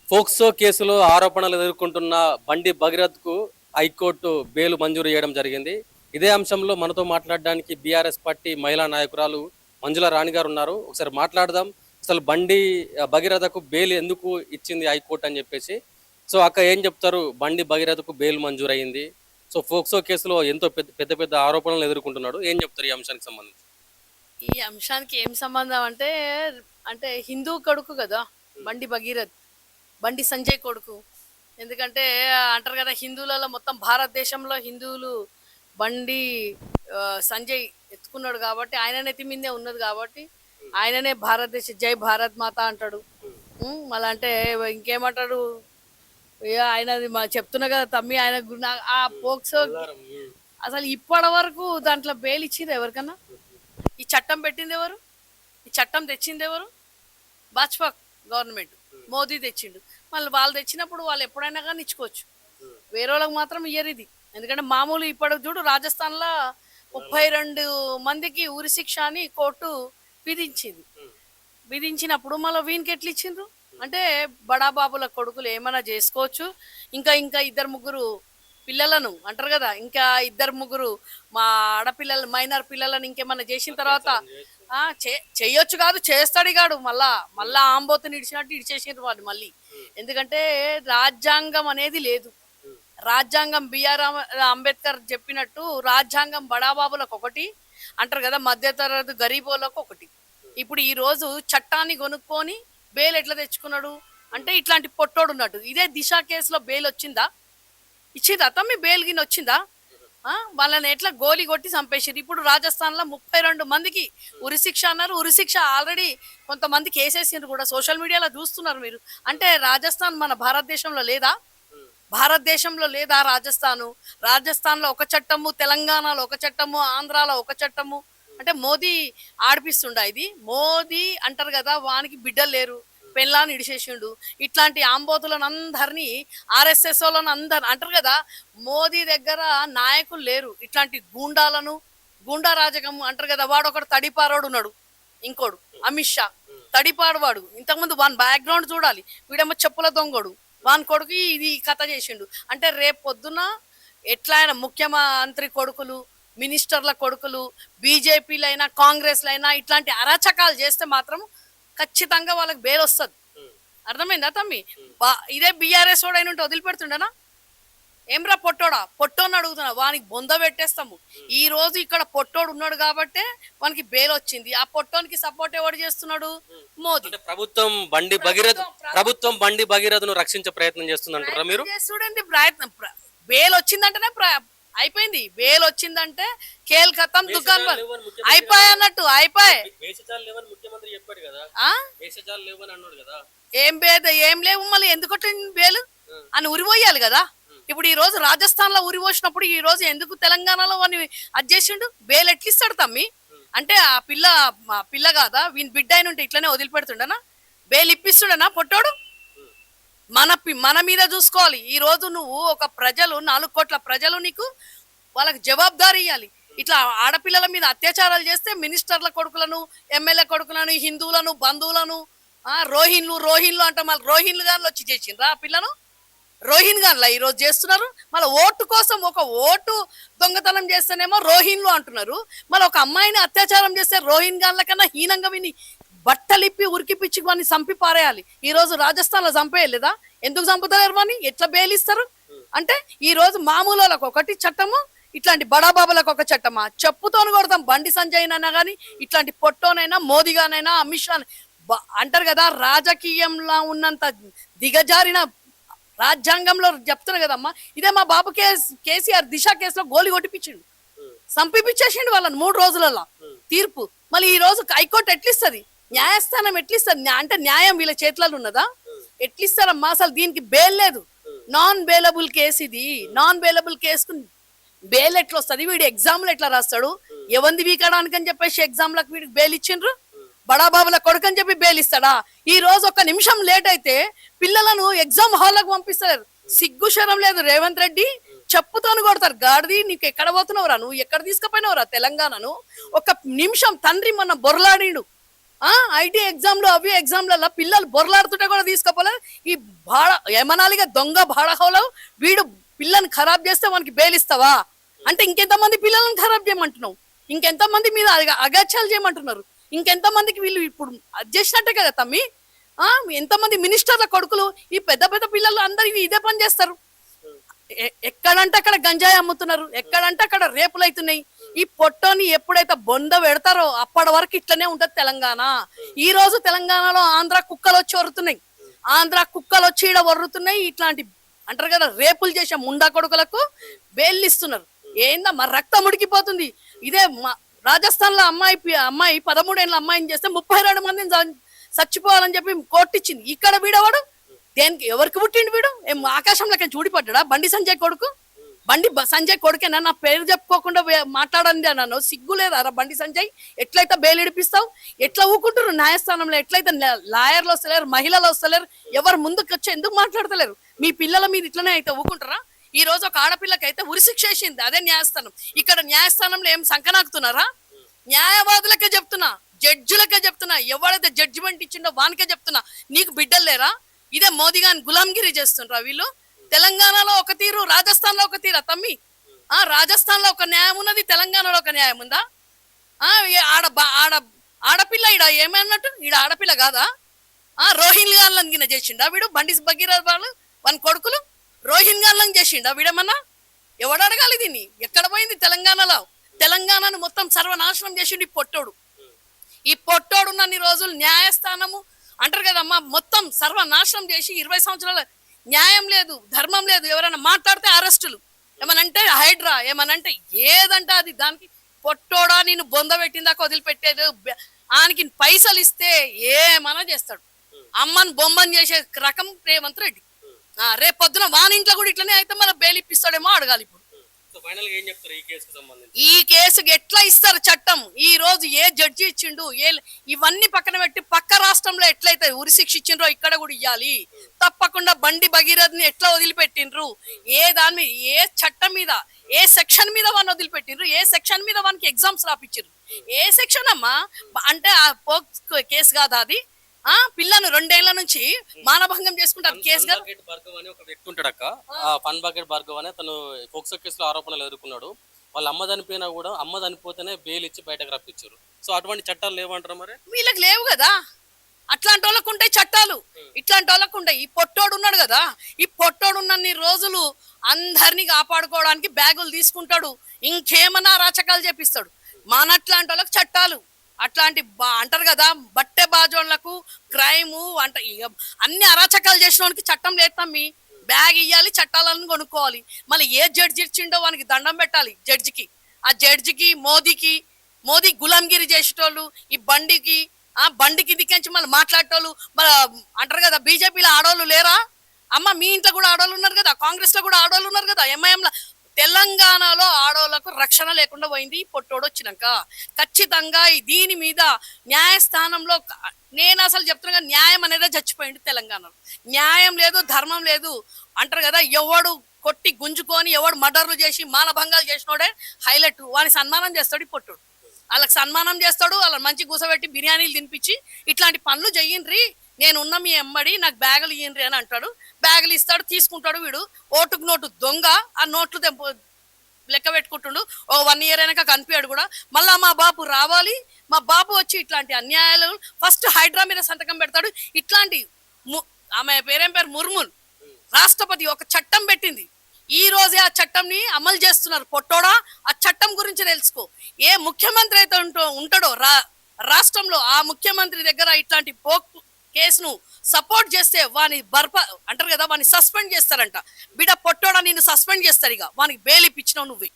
POCSO కేసులో ఆరోపణలు ఎదుర్కొంటున్న బండి భగీరథ్కు హైకోర్టు బెయిల్ మంజూరు చేయడం జరిగింది. ఇదే అంశంలో మనతో మాట్లాడడానికి బీఆర్ఎస్ పార్టీ మహిళా నాయకురాలు మంజుల రాణి గారు ఉన్నారు. ఒకసారి మాట్లాడదాం. అసలు బండి భగీరథకు బెయిల్ ఎందుకు ఇచ్చింది హైకోర్టు అని చెప్పేసి. సో అక్క ఏం చెప్తారు? బండి భగీరథకు బెయిల్ మంజూరు అయింది. సో ఫోక్సో కేసులో ఎంతో పెద్ద పెద్ద ఆరోపణలు ఎదుర్కొంటున్నాడు. ఏం చెప్తారు ఈ అంశానికి సంబంధించి? ఈ అంశానికి ఏం సంబంధం అంటే అంటే హిందూ కొడుకు కదా బండి భగీరథ్, బండి సంజయ్ కొడుకు. ఎందుకంటే అంటారు కదా హిందువులలో మొత్తం భారతదేశంలో హిందువులు బండి సంజయ్ ఎత్తుకున్నాడు కాబట్టి ఆయన నెత్తి మీదే ఉన్నది కాబట్టి ఆయననే భారతదేశ జై భారత్ మాత అంటాడు. మళ్ళీ అంటే ఇంకేమంటాడు ఆయనది మా చెప్తున్నా కదా తమ్మి ఆయన ఆ పోక్సో అసలు ఇప్పటి వరకు దాంట్లో బెయిల్ ఇచ్చింది ఎవరికన్నా? ఈ చట్టం పెట్టింది ఎవరు? ఈ చట్టం తెచ్చింది ఎవరు? భాజపా గవర్నమెంట్, మోదీ తెచ్చిండు. మళ్ళీ వాళ్ళు తెచ్చినప్పుడు వాళ్ళు ఎప్పుడైనా కానీ ఇచ్చుకోవచ్చు, వేరే వాళ్ళకి మాత్రం ఇయ్యరు ఇది. ఎందుకంటే మామూలు ఇప్పటి చూడు రాజస్థాన్లో 32 మందికి ఉరి శిక్ష అని కోర్టు విధించింది. విధించినప్పుడు మళ్ళీ వీనికి ఎట్లా ఇచ్చిండ్రు అంటే బడాబాబుల కొడుకులు ఏమైనా చేసుకోవచ్చు. ఇంకా ఇంకా ఇద్దరు ముగ్గురు పిల్లలను అంటారు కదా, ఇంకా ఇద్దరు ముగ్గురు మా ఆడపిల్లలు మైనర్ పిల్లలను ఇంకేమన్నా చేసిన తర్వాత చెయ్యొచ్చు కాదు, చేస్తాడు కాడు. మళ్ళా ఆంబోతుని ఇడిచినట్టు ఇడిచేసిండ్రు వాళ్ళు మళ్ళీ. ఎందుకంటే రాజ్యాంగం అనేది లేదు. రాజ్యాంగం బిఆర్ అంబేద్కర్ చెప్పినట్టు రాజ్యాంగం బడాబాబులకు ఒకటి అంటారు కదా, మధ్యతరగతి గరీబోళ్ళకు ఒకటి. ఇప్పుడు ఈ రోజు చట్టాన్ని కొనుక్కొని బెయిల్ ఎట్లా తెచ్చుకున్నాడు అంటే ఇట్లాంటి పొట్టోడు ఉన్నట్టు. ఇదే దిశ కేసులో బెయిల్ వచ్చిందా? ఇచ్చిందా తమ్మి? బెయిల్ గిన్నె వచ్చిందా? వాళ్ళని ఎట్లా గోలి కొట్టి చంపేసారు. ఇప్పుడు రాజస్థాన్ లో 32 మందికి ఉరిశిక్ష అన్నారు. ఉరిశిక్ష ఆల్రెడీ కొంతమందికి వేసేసిండ్రు కూడా, సోషల్ మీడియాలో చూస్తున్నారు మీరు. అంటే రాజస్థాన్ మన భారతదేశంలో లేదా? భారతదేశంలో లేదా రాజస్థాను? రాజస్థాన్లో ఒక చట్టము, తెలంగాణలో ఒక చట్టము, ఆంధ్రాలో ఒక చట్టము. అంటే మోదీ ఆడిపిస్తుండా ఇది? మోదీ అంటారు కదా వానికి బిడ్డలు లేరు, పెళ్ళాన్ని ఇడిచేసిండు. ఇట్లాంటి ఆంబోతులను అందరినీ ఆర్ఎస్ఎస్ వాళ్ళని అందరు అంటారు కదా, మోదీ దగ్గర నాయకులు లేరు. ఇట్లాంటి గూండా రాజకం అంటారు కదా, వాడు ఒకడు తడిపారోడు ఉన్నాడు, ఇంకోడు అమిత్ షా తడిపాడు. వాడు ఇంతకుముందు వాని బ్యాక్గ్రౌండ్ చూడాలి. వీడేమో చెప్పుల దొంగడు, వాని కొడుకు ఇది కథ చేసిండు. అంటే రేపు పొద్దున ఎట్లా ఆయన ముఖ్యమంత్రి కొడుకులు, మినిస్టర్ల కొడుకులు, బీజేపీలైనా కాంగ్రెస్లైనా ఇట్లాంటి అరాచకాలు చేస్తే మాత్రం ఖచ్చితంగా వాళ్ళకి బెయిల్ వస్తుంది. అర్థమైందా తమ్మి? ఇదే బీఆర్ఎస్ వాడు అయిన వదిలిపెడుతుండనా? ఏమ్రా పొట్టోని అడుగుతున్నా, వానికి బొంద పెట్టేస్తాము. ఈ రోజు ఇక్కడ పొట్టోడు ఉన్నాడు కాబట్టే వానికి బెయిల్ వచ్చింది. ఆ పొట్టోనికి సపోర్ట్ ఎవరు చేస్తున్నాడు? మోదీ ప్రభుత్వం బండి భగీరథను రక్షించే ప్రయత్నం చేస్తుందంటారా మీరు? చూడండి ప్రయత్నం. బెయిల్ వచ్చిందంటేనే అయిపోయింది. బెయిల్ వచ్చిందంటే కేల్ ఖతం, దుకాన్ బంద్ అయిపోయి అన్నట్టు. అయిపోయి ఏం లేవు. మళ్ళీ ఎందుకు బెయిల్ అని ఉరిపోయాలి కదా. ఇప్పుడు ఈ రోజు రాజస్థాన్ లో ఉరి పోసినప్పుడు ఈ రోజు ఎందుకు తెలంగాణలో వాడిని అది చేసిండు? బెయిల్ ఎట్లిస్తాడు తమ్మి? అంటే ఆ పిల్ల కాదా వీని బిడ్డ అయిన ఉంటే ఇట్లనే వదిలిపెడుతుండనా? బెయిల్ ఇప్పిస్తుండనా పొట్టోడు? మన మీద చూసుకోవాలి. ఈ రోజు నువ్వు ఒక ప్రజలు 4 కోట్ల ప్రజలు నీకు వాళ్ళకి జవాబుదారీ ఇవ్వాలి. ఇట్లా ఆడపిల్లల మీద అత్యాచారాలు చేస్తే మినిస్టర్ల కొడుకులను, ఎమ్మెల్యే కొడుకులను, హిందువులను, బంధువులను, రోహిన్లు అంటే మళ్ళీ రోహిన్లు గాన్లు వచ్చి చేసిండ్రా ఆ పిల్లను? రోహిన్ గాన్లా ఈరోజు చేస్తున్నారు. మళ్ళీ ఓటు కోసం ఒక ఓటు దొంగతనం చేస్తేనేమో రోహిన్లు అంటున్నారు. మళ్ళీ ఒక అమ్మాయిని అత్యాచారం చేస్తే రోహిన్ గాన్ల కన్నా హీనంగా విని బట్టలిప్పి ఉరికిపిచ్చి వాడిని చంపి పారేయాలి. ఈ రోజు రాజస్థాన్ లో చంపేయలేదా? ఎందుకు చంపుతారు వాడిని? ఎట్లా బెయిల్ ఇస్తారు? అంటే ఈ రోజు మామూలు వాళ్ళకు ఒకటి చట్టము, ఇట్లాంటి బడాబాబులకు ఒక చట్టమా? చెప్పుతోని కొడతాం బండి సంజయ్ అయినా కానీ, ఇట్లాంటి పొట్టోనైనా, మోదీగానైనా, అమిత్ షా అంటారు కదా రాజకీయంలో ఉన్నంత దిగజారిన రాజ్యాంగంలో చెప్తున్నా కదమ్మా. ఇదే మా బాబు కేసీఆర్ దిశ కేసులో గోలి కొట్టిపించిండు, చంపిపించేసిండు వాళ్ళని 3 రోజులలో తీర్పు. మళ్ళీ ఈ రోజు హైకోర్టు ఎట్లిస్తుంది? న్యాయస్థానం ఎట్లిస్తుంది? అంటే న్యాయం వీళ్ళ చేతులలో ఉన్నదా? ఎట్లిస్తారమ్మా? అసలు దీనికి బెయిల్ లేదు. నాన్ బెయిలబుల్ కేసు ఇది. నాన్ బెయిలబుల్ కేసుకు బెయిల్ ఎట్లా వస్తుంది? వీడు ఎగ్జామ్లు ఎట్లా రాస్తాడు? ఎవంది వీకడానికి అని చెప్పేసి ఎగ్జామ్లకు వీడికి బెయిల్ ఇచ్చిండ్రు. బడాబాబుల కొడుకు అని చెప్పి బెయిల్ ఇస్తాడా? ఈ రోజు 1 నిమిషం లేట్ అయితే పిల్లలను ఎగ్జామ్ హాల్లకు పంపిస్తారు. సిగ్గు శరం లేదు రేవంత్ రెడ్డి. చెప్పుతోని కొడతారు. గాడిది నీకు ఎక్కడ పోతున్నావురా? నువ్వు ఎక్కడ తీసుకుపోయినవురా తెలంగాణను? 1 నిమిషం తండ్రి మొన్న బొరలాడిండు. ఐటీ ఎగ్జామ్లు అవి ఎగ్జామ్లలో పిల్లలు బొర్లాడుతుంటే కూడా తీసుకోపోలేదు. ఈ బాడ ఏమనాలిగా దొంగ బాడహోలో వీడు పిల్లని ఖరాబ్ చేస్తే మనకి బెయిలిస్తావా అంటే ఇంకెంతమంది పిల్లలను ఖరాబ్ చేయమంటున్నావు, ఇంకెంతమంది మీద అగత్యాలు చేయమంటున్నారు, ఇంకెంతమందికి వీళ్ళు ఇప్పుడు అది చేసినట్టే కదా తమ్మి. ఎంతమంది మినిస్టర్ల కొడుకులు ఈ పెద్ద పెద్ద పిల్లలు అందరు ఇదే పని చేస్తారు. ఎక్కడంటే అక్కడ గంజాయి అమ్ముతున్నారు, ఎక్కడంటే అక్కడ రేపులు అవుతున్నాయి. ఈ పొట్టోని ఎప్పుడైతే బొంద పెడతారో అప్పటి వరకు ఇట్లనే ఉంటది తెలంగాణ. ఈ రోజు తెలంగాణలో ఆంధ్ర కుక్కలు వచ్చి వరుతున్నాయి, ఆంధ్ర కుక్కలు వచ్చి ఈడ వరుతున్నాయి. ఇట్లాంటి అంటారు కదా రేపులు చేసే ముండా కొడుకులకు బెయిల్ ఇస్తున్నారు. ఏందమ్మా రక్తం ఉడికిపోతుంది. ఇదే రాజస్థాన్ లో అమ్మాయి 13 ఏళ్ళ అమ్మాయిని చేస్తే 32 మందిని చచ్చిపోవాలని చెప్పి కోర్టు ఇచ్చింది. ఇక్కడ వీడవాడు దేనికి ఎవరికి పుట్టిండు వీడు? ఏం ఆకాశంలోకి చూడిపడ్డా? బండి సంజయ్ కొడుకు, బండి సంజయ్ కొడుకేనా? నా పేరు చెప్పుకోకుండా మాట్లాడండి అన్నాను. సిగ్గు లేదా బండి సంజయ్? ఎట్లయితే బెయిల్ ఇడిపిస్తావు? ఎట్లా ఊకుంటారు న్యాయస్థానంలో? ఎట్లయితే లాయర్లు వస్తలేరు, మహిళలు వస్తలేరు, ఎవరు ముందుకు వచ్చి ఎందుకు మాట్లాడతలేరు? మీ పిల్లల మీద ఇట్లనే అయితే ఊకుంటారా? ఈ రోజు ఒక ఆడపిల్లకి అయితే ఉరిశిక్ష వేసింది అదే న్యాయస్థానం. ఇక్కడ న్యాయస్థానంలో ఏం సంకనాకుతున్నారా? న్యాయవాదులకే చెప్తున్నా, జడ్జిలకే చెప్తున్నా, ఎవరైతే జడ్జిమెంట్ ఇచ్చిండో వానికే చెప్తున్నా, నీకు బిడ్డలు లేరా? ఇదే మోదీ గాని గులాంగిరి చేస్తుండ్రా వీళ్ళు. తెలంగాణలో ఒక తీరు, రాజస్థాన్ లో ఒక తీరా తమ్మి. రాజస్థాన్ లో ఒక న్యాయం ఉన్నది, తెలంగాణలో ఒక న్యాయం ఉందా? ఆడపిల్ల ఈడ ఏమన్నట్టు, ఈడ ఆడపిల్ల కాదా? రోహిణ్ గాన్లను గిన చేసిండా వీడు? బండి భగీరథ్ వాళ్ళు వాని కొడుకులు రోహిణ్ గాన్లను చేసిండా వీడేమన్నా? ఎవడు అడగాలి దీన్ని? ఎక్కడ పోయింది తెలంగాణలో? తెలంగాణను మొత్తం సర్వనాశనం చేసిండు ఈ పొట్టోడు. ఈ పొట్టోడు ఉన్నన్ని రోజులు న్యాయస్థానము అంటారు కదమ్మా, మొత్తం సర్వనాశనం చేసి 20 సంవత్సరాల న్యాయం లేదు, ధర్మం లేదు. ఎవరైనా మాట్లాడితే అరెస్టులు, ఏమనంటే హైడ్రా, ఏమనంటే ఏదంటే అది. దానికి పొట్టోడా నిన్ను బొంద పెట్టిందాక వదిలిపెట్టేది. ఆయనకి పైసలు ఇస్తే ఏమన్నా చేస్తాడు. అమ్మని బొమ్మని చేసే రకం రేవంత్ రెడ్డి. రేపు పొద్దున వాని ఇంట్లో కూడా ఇట్లనే అయితే మళ్ళీ బెయిల్ ఇప్పిస్తాడేమో అడగాలి ఇప్పుడు. ఈ కేసుకి ఎట్లా ఇస్తారు చట్టం? ఈ రోజు ఏ జడ్జి ఇచ్చిండు? ఇవన్నీ పక్కన పెట్టి పక్క రాష్ట్రంలో ఎట్లయితే ఉరిశిక్ష ఇచ్చిండ్రో ఇక్కడ కూడా ఇవ్వాలి. తప్పకుండా బండి భగీరథ్ ని ఎట్లా వదిలిపెట్టిండ్రు? ఏ దాని మీద, ఏ చట్టం మీద, ఏ సెక్షన్ మీద వాడిని వదిలిపెట్టిండ్రు? ఏ సెక్షన్ మీద వానికి ఎగ్జామ్స్ రాపిచ్చిండ్రు? ఏ సెక్షన్ అమ్మా? అంటే ఆ పోక్స్ కేసు కాదా అది? పిల్లను 2 ఏళ్ల నుంచి మానభంగం చేసుకుంటారు కేసు కదా. ఒక వ్యక్తి ఉంటాడు అక్క, ఫన్ బకెట్ భార్గవ్ అని తను పోక్సో కేసులో ఆరోపణలు ఎదుర్కొన్నాడు. వాళ్ళ అమ్మ చనిపోయినా కూడా అమ్మ చనిపోతేనే బెయిల్ ఇచ్చి బయటకు రప్పించారు. సో అటువంటి చట్టాలు లేవంటారు మరి? వీళ్ళకి లేవు కదా. అట్లాంటి వాళ్ళకు ఉంటాయి చట్టాలు, ఇట్లాంటి వాళ్ళకు ఉంటాయి. ఈ పొట్టోడు ఉన్నాడు కదా, ఈ పొట్టోడు ఉన్నన్ని రోజులు అందరినీ కాపాడుకోవడానికి బ్యాగులు తీసుకుంటాడు, ఇంకేమన్నా అరాచకాలు చేపిస్తాడు. మనట్లాంటి వాళ్ళకి చట్టాలు అట్లాంటి అంటారు కదా బట్టె బాజోళ్లకు క్రైము అంట అన్ని అరాచకాలు చేసిన వానికి చట్టం లేస్తాం. మీ బ్యాగ్ ఇవ్వాలి, చట్టాలను కొనుక్కోవాలి. మళ్ళీ ఏ జడ్జి ఇచ్చిండో వానికి దండం పెట్టాలి జడ్జికి. ఆ జడ్జికి మోదీ గులాంగిరి చేసేటోళ్ళు, ఈ బండికి దిక్కించి మళ్ళీ మాట్లాడేటోళ్ళు మళ్ళీ అంటారు కదా బీజేపీలో ఆడవాళ్ళు లేరా? అమ్మ మీ ఇంట్లో కూడా ఆడవాళ్ళు ఉన్నారు కదా, కాంగ్రెస్ లో కూడా ఆడవాళ్ళు ఉన్నారు కదా, ఎంఐఎంలో. తెలంగాణలో ఆడవాళ్ళకు రక్షణ లేకుండా పోయింది ఈ పొట్టోడు వచ్చినాక. ఖచ్చితంగా దీని మీద న్యాయస్థానంలో నేను అసలు చెప్తున్నా, న్యాయం అనేది చచ్చిపోయింది తెలంగాణలో. న్యాయం లేదు, ధర్మం లేదు అంటారు కదా. ఎవడు కొట్టి గుంజుకొని ఎవడు మర్డర్లు చేసి మానభంగాలు చేసినోడే హైలైట్. వాని సన్మానం చేస్తాడు ఈ పొట్టోడు. వాళ్ళకి సన్మానం చేస్తాడు, వాళ్ళని మంచి కూసబెట్టి బిర్యానీలు తినిపించి ఇట్లాంటి పనులు చెయ్యండ్రి, నేను ఉన్న మీ ఎమ్మడి నాకు బ్యాగులు ఇయ్యండ్రి అని అంటాడు. బ్యాగులు ఇస్తాడు, తీసుకుంటాడు. వీడు ఓటుకు నోటు దొంగ. ఆ నోట్లు లెక్క పెట్టుకుంటుండు. 1 year అయినాక కనిపించాడు కూడా. మళ్ళా మా బాపు రావాలి, మా బాపు వచ్చి ఇట్లాంటి అన్యాయాలు ఫస్ట్ హైడ్రా మీద సంతకం పెడతాడు. ఇట్లాంటి ఆమె పేరేం పేరు ముర్ముల్ రాష్ట్రపతి ఒక చట్టం పెట్టింది. ఈ రోజే ఆ చట్టంని అమలు చేస్తున్నారు. పొట్టోడా ఆ చట్టం గురించి తెలుసుకో. ఏ ముఖ్యమంత్రి అయితే ఉంటాడో రాష్ట్రంలో ఆ ముఖ్యమంత్రి దగ్గర ఇట్లాంటి కేసును సపోర్ట్ చేస్తే వాని అంటారు కదా వాని సస్పెండ్ చేస్తారంట. బిడ్డ పొట్టోడా నిన్ను సస్పెండ్ చేస్తారు, ఇక వానికి బెయిల్ ఇప్పించినావు నువ్వే.